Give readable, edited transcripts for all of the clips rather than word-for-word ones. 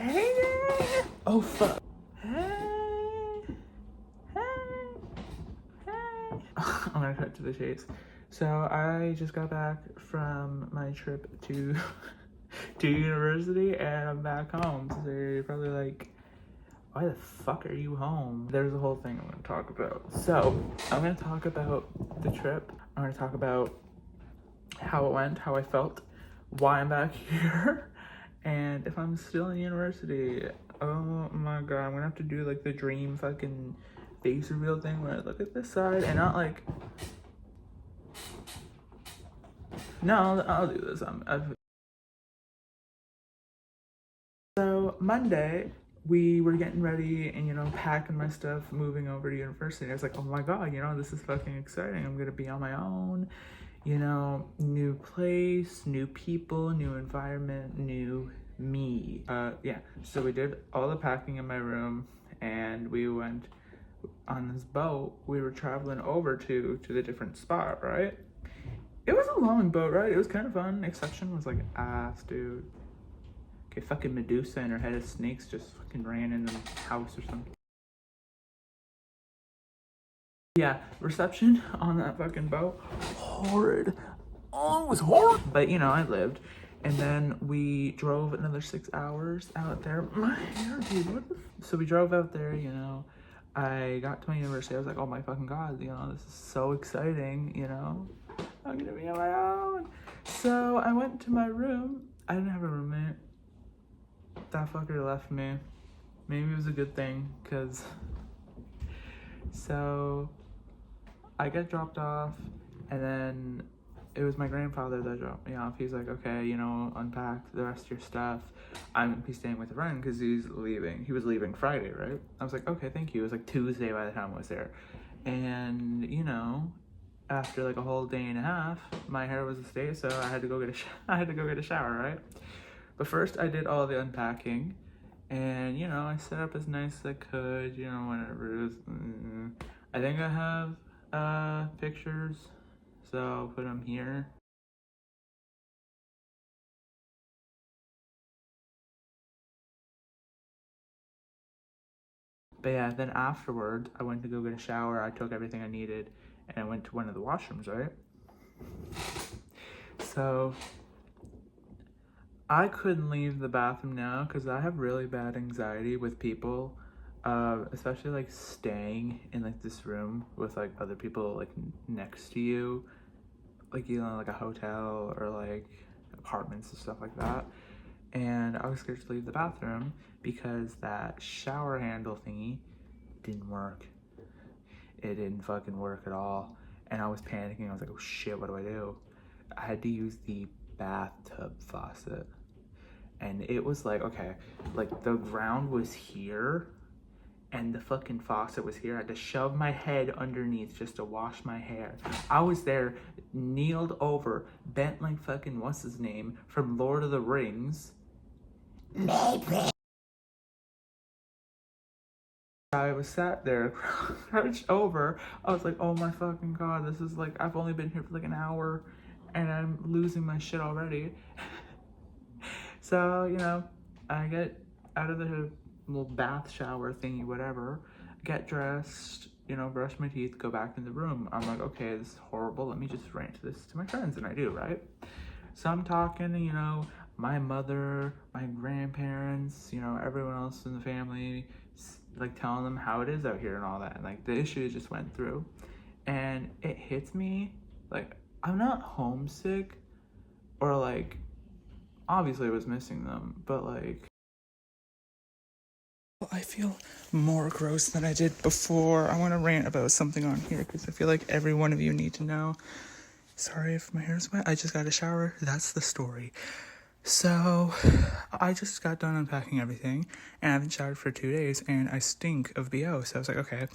Hey there! Oh fuck. Hey! Hey! Hey! I'm gonna cut to the chase. So I just got back from my trip to to university and I'm back home. So you're probably like, why the fuck are you home? There's a whole thing I'm gonna talk about. So I'm gonna talk about the trip. I'm gonna talk about how it went, how I felt, why I'm back here, and if I'm still in university. Oh my god, I'm gonna have to do like the dream fucking face reveal thing where I look at this side and not like, no, I'll do this. So Monday, we were getting ready and, you know, packing my stuff, moving over to university. I was like, oh my god, you know, this is fucking exciting. I'm gonna be on my own, you know, new place, new people, new environment, new me. Yeah, so we did all the packing in my room and we went on this boat. We were traveling over to the different spot, right? It was a long boat ride. It was kind of fun. Exception was like ass, dude. Okay, fucking Medusa and her head of snakes just fucking ran in the house or something. Yeah, reception on that fucking boat, horrid. Oh, it was horrid. But you know, I lived. And then we drove another 6 hours out there. My hair, dude, what the so we drove out there, you know. I got to my university. I was like, oh my fucking god, you know, this is so exciting, you know. I'm gonna be on my own. So I went to my room. I didn't have a roommate. That fucker left me. Maybe it was a good thing, because so I get dropped off and then it was my grandfather that dropped me off. He's like, okay, you know, unpack the rest of your stuff. I'm gonna be staying with a friend because he's leaving. He was leaving Friday, right? I was like, okay, thank you. It was like Tuesday by the time I was there. And, you know, after like a whole day and a half, my hair was a state, so I had to go get a shower, right? But first I did all the unpacking and, you know, I set up as nice as I could, you know, whatever it was. I think I have pictures, so I'll put them here. But yeah, then afterwards, I went to go get a shower. I took everything I needed and I went to one of the washrooms, right? So I couldn't leave the bathroom now because I have really bad anxiety with people, especially like staying in like this room with like other people like next to you, like, you know, like a hotel or like apartments and stuff like that. And I was scared to leave the bathroom because that shower handle thingy didn't work. It didn't fucking work at all. And I was panicking. I was like, oh shit, what do I do? I had to use the bathtub faucet. And it was like, okay, like the ground was here and the fucking faucet was here. I had to shove my head underneath just to wash my hair. I was there, kneeled over, bent like fucking what's his name from Lord of the Rings. I was sat there, crouched over. I was like, oh my fucking god, this is like, I've only been here for like an hour and I'm losing my shit already. So, you know, I get out of the little bath shower thingy, whatever, get dressed, you know, brush my teeth, go back in the room. I'm like, okay, this is horrible. Let me just rant this to my friends. And I do, right? So I'm talking, you know, my mother, my grandparents, you know, everyone else in the family, like telling them how it is out here and all that. And like the issues just went through. And it hits me, like, I'm not homesick or like, obviously I was missing them, but like, I feel more gross than I did before. I want to rant about something on here because I feel like every one of you need to know. Sorry if my hair's wet. I just got a shower. That's the story. So I just got done unpacking everything and I haven't showered for 2 days and I stink of BO. So I was like, okay,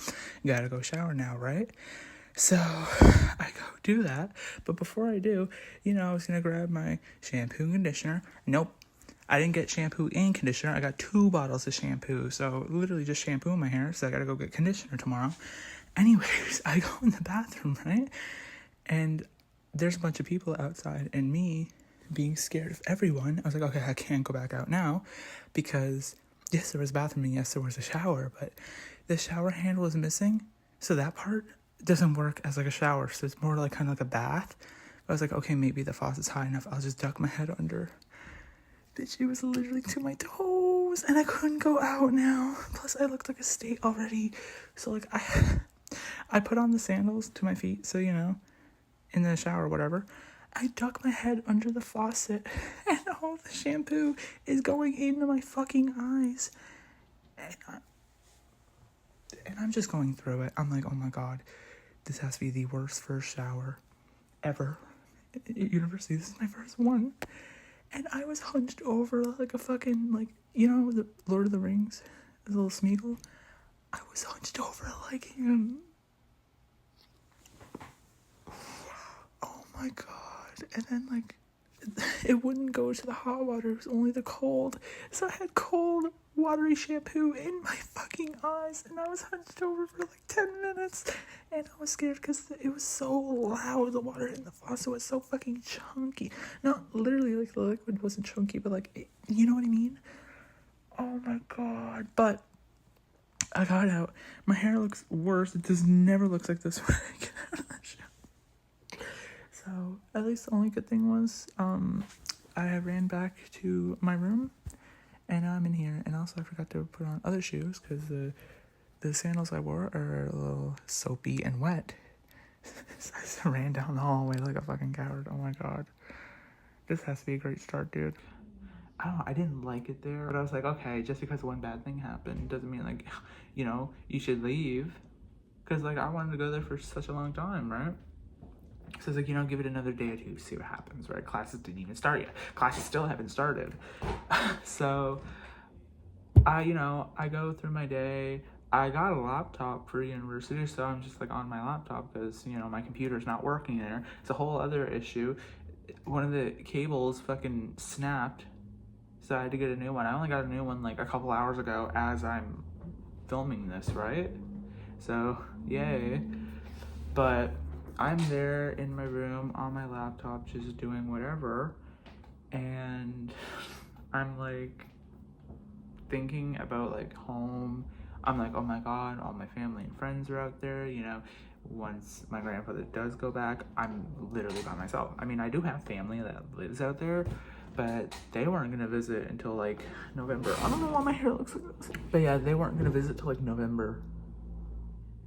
gotta go shower now, right? So I go do that. But before I do, you know, I was gonna grab my shampoo and conditioner. Nope. I didn't get shampoo and conditioner. I got 2 bottles of shampoo. So literally just shampoo in my hair. So I gotta go get conditioner tomorrow. Anyways, I go in the bathroom, right? And there's a bunch of people outside and me being scared of everyone, I was like, okay, I can't go back out now because yes, there was a bathroom and yes, there was a shower, but the shower handle is missing. So that part doesn't work as like a shower. So it's more like kind of like a bath. I was like, okay, maybe the faucet's high enough. I'll just duck my head under. Bitch, it was literally to my toes and I couldn't go out now. Plus I looked like a state already. So like I put on the sandals to my feet. So, you know, in the shower or whatever. I duck my head under the faucet and all the shampoo is going into my fucking eyes. And I'm just going through it. I'm like, oh my God, this has to be the worst first shower ever at university. This is my first one. And I was hunched over like a fucking, like, you know, the Lord of the Rings, the little Smeagol. I was hunched over like him. Oh my God. And then, like, it wouldn't go to the hot water. It was only the cold. So I had cold, watery shampoo in my fucking eyes. And I was hunched over for like 10 minutes. And I was scared because it was so loud. The water in the faucet was so fucking chunky. Not literally, like, the liquid wasn't chunky, but, like, you know what I mean? Oh my God. But I got out. My hair looks worse. It just never looks like this when I get out of the shower. So, at least the only good thing was, I ran back to my room, and now I'm in here, and also I forgot to put on other shoes, because the sandals I wore are a little soapy and wet. So I just ran down the hallway like a fucking coward. Oh my God. This has to be a great start, dude. I don't know, I didn't like it there, but I was like, okay, just because one bad thing happened doesn't mean, like, you know, you should leave, because, like, I wanted to go there for such a long time, right? So it's like, you know, give it another day or two, see what happens, right? Classes didn't even start yet. Classes still haven't started. So, I go through my day. I got a laptop for university, so I'm just, like, on my laptop because, you know, my computer's not working there. It's a whole other issue. One of the cables fucking snapped, so I had to get a new one. I only got a new one, like, a couple hours ago as I'm filming this, right? So, yay. But I'm there in my room on my laptop just doing whatever, and I'm like thinking about like home. I'm like, oh my God, all my family and friends are out there, you know. Once my grandfather does go back, I'm literally by myself. I mean, I do have family that lives out there, but they weren't gonna visit until like November. I don't know why my hair looks like this, but yeah, they weren't gonna visit till like November.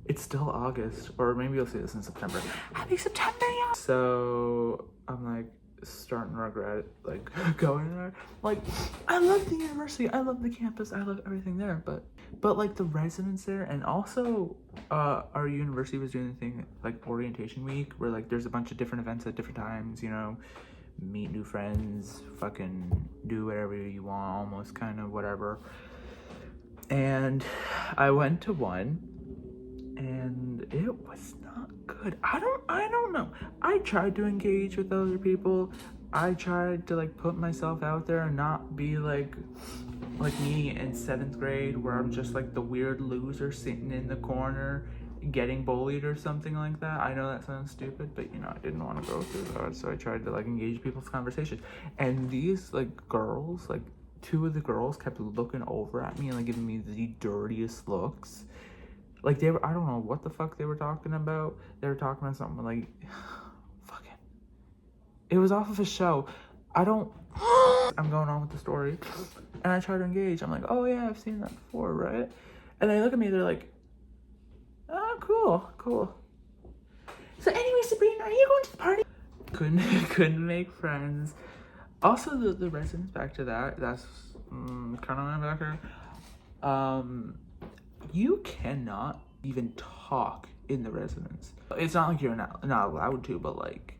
It's still August, or maybe you'll see this in September. Happy September, yeah! So, I'm like, starting to regret, like, going there. Like, I love the university, I love the campus, I love everything there, but like, the residents there, and also, our university was doing the thing, like, orientation week, where, like, there's a bunch of different events at different times, you know, meet new friends, fucking do whatever you want, almost kind of whatever. And I went to one, and it was not good. I don't know. I tried to engage with other people. I tried to like put myself out there and not be like me in 7th grade where I'm just like the weird loser sitting in the corner getting bullied or something like that. I know that sounds stupid, but you know, I didn't want to go through that, so I tried to like engage people's conversations. And these like girls, like 2 of the girls kept looking over at me and like giving me the dirtiest looks. Like, they were, I don't know what the fuck they were talking about. They were talking about something like, fucking, it was off of a show. I'm going on with the story. And I try to engage. I'm like, oh yeah, I've seen that before, right? And they look at me, they're like, oh, cool. So anyway, Sabrina, are you going to the party? Couldn't make friends. Also, the residents, back to that's kind of my backer. You cannot even talk in the residence. It's not like you're not allowed to, but like,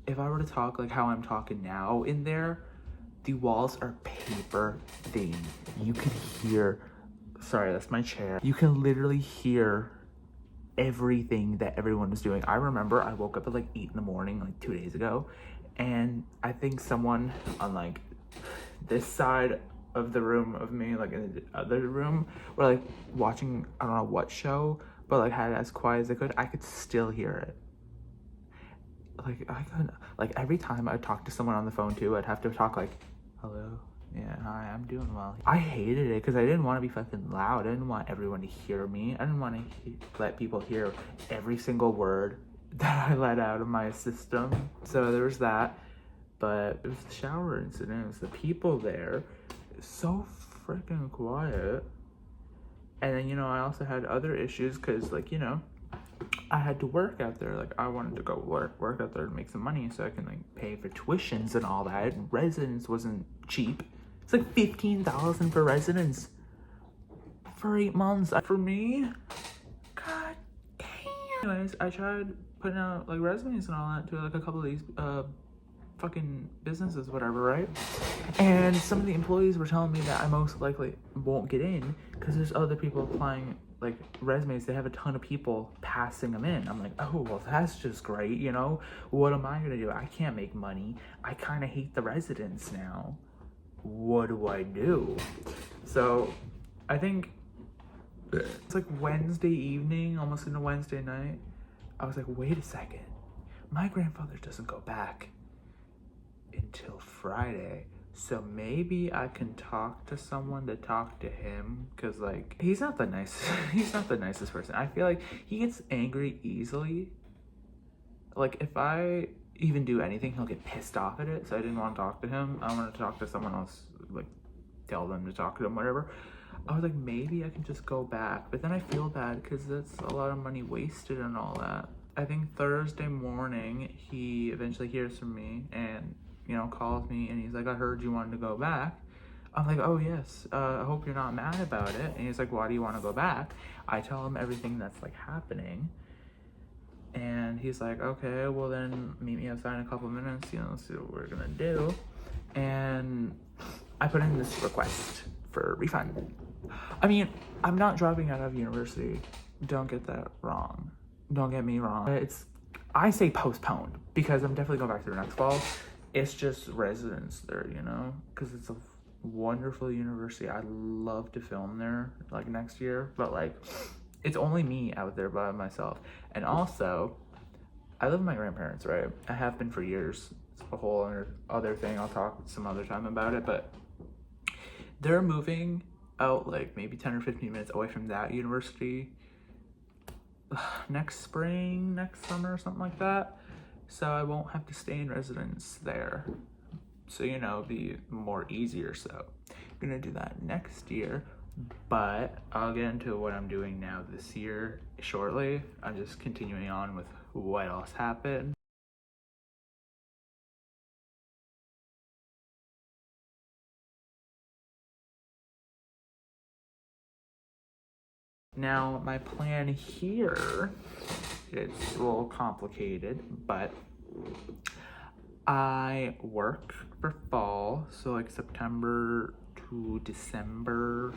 if I were to talk like how I'm talking now in there, the walls are paper thin. You can hear, sorry, that's my chair. You can literally hear everything that everyone was doing. I remember I woke up at like 8 in the morning, like 2 days ago, and I think someone on like this side of the room of me, like in the other room, were like watching, I don't know what show, but like had it as quiet as I could still hear it. like I couldn't, like every time I talked to someone on the phone too, I'd have to talk like, hello, yeah, hi, I'm doing well. I hated it because I didn't want to be fucking loud. I didn't want everyone to hear me. I didn't want to let people hear every single word that I let out of my system. So there was that, but it was the shower incident. It was the people there, so freaking quiet. And then, you know, I also had other issues because, like, you know, I had to work out there. Like, I wanted to go work out there to make some money so I can, like, pay for tuitions and all that. And residence wasn't cheap. It's like $15,000 for residence for 8 months. For me, god damn. Anyways, I tried putting out, like, resumes and all that to, like, a couple of these, fucking businesses, whatever, right? And some of the employees were telling me that I most likely won't get in because there's other people applying like resumes. They have a ton of people passing them in. I'm like, oh, well, that's just great, you know? What am I gonna do? I can't make money. I kind of hate the residents now. What do I do? So I think it's like Wednesday evening, almost into Wednesday night. I was like, wait a second. My grandfather doesn't go back until Friday, so maybe I can talk to someone to talk to him, because like he's not the nicest person. I feel like he gets angry easily. Like if I even do anything, he'll get pissed off at it. So I didn't want to talk to him. I wanted to talk to someone else, like tell them to talk to him, whatever. I was like, maybe I can just go back, but then I feel bad because that's a lot of money wasted and all that. I think Thursday morning he eventually hears from me and, you know, calls me and he's like, I heard you wanted to go back. I'm like, oh yes, I hope you're not mad about it. And he's like, why do you want to go back? I tell him everything that's like happening. And he's like, okay, well then meet me outside in a couple minutes, you know, see what we're gonna do. And I put in this request for a refund. I mean, I'm not dropping out of university. Don't get that wrong. Don't get me wrong. I say postponed because I'm definitely going back to the next fall. It's just residence there, you know, because it's a wonderful university. I'd love to film there like next year, but like it's only me out there by myself. And also, I live with my grandparents, right? I have been for years. It's a whole other thing. I'll talk some other time about it, but they're moving out like maybe 10 or 15 minutes away from that university next spring, next summer, something like that. So I won't have to stay in residence there. So, you know, be more easier. So I'm gonna do that next year, but I'll get into what I'm doing now this year shortly. I'm just continuing on with what else happened. Now, my plan here, it's a little complicated, but I work for fall, so like September to December,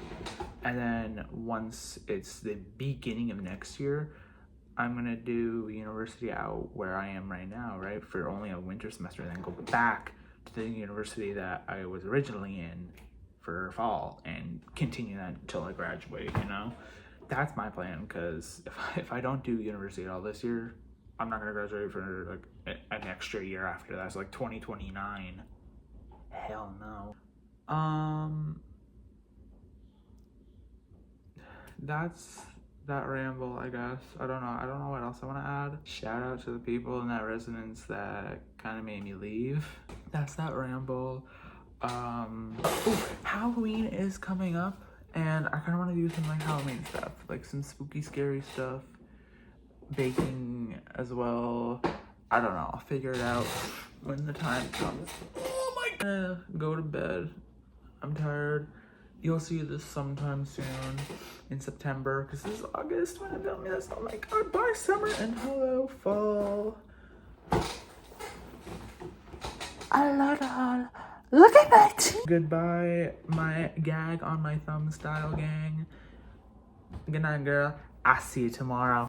and then once it's the beginning of next year, I'm gonna do university out where I am right now, right, for only a winter semester, and then go back to the university that I was originally in for fall and continue that until I graduate, you know? That's my plan, because if I don't do university at all this year, I'm not gonna graduate for like an extra year after that. It's like 2029. Hell no. That's that ramble, I guess. I don't know what else I want to add. Shout out to the people in that residence that kind of made me leave. That's that ramble. Ooh, Halloween is coming up, and I kind of want to do some like Halloween stuff, like some spooky, scary stuff. Baking as well. I don't know. I'll figure it out when the time comes. Oh my god. Go to bed. I'm tired. You'll see this sometime soon in September, because this is August when I'm filming this. Oh my god. Bye summer and hello fall. I love it all. Look at that. Goodbye, my gag on my thumb style gang. Good night, girl. I'll see you tomorrow.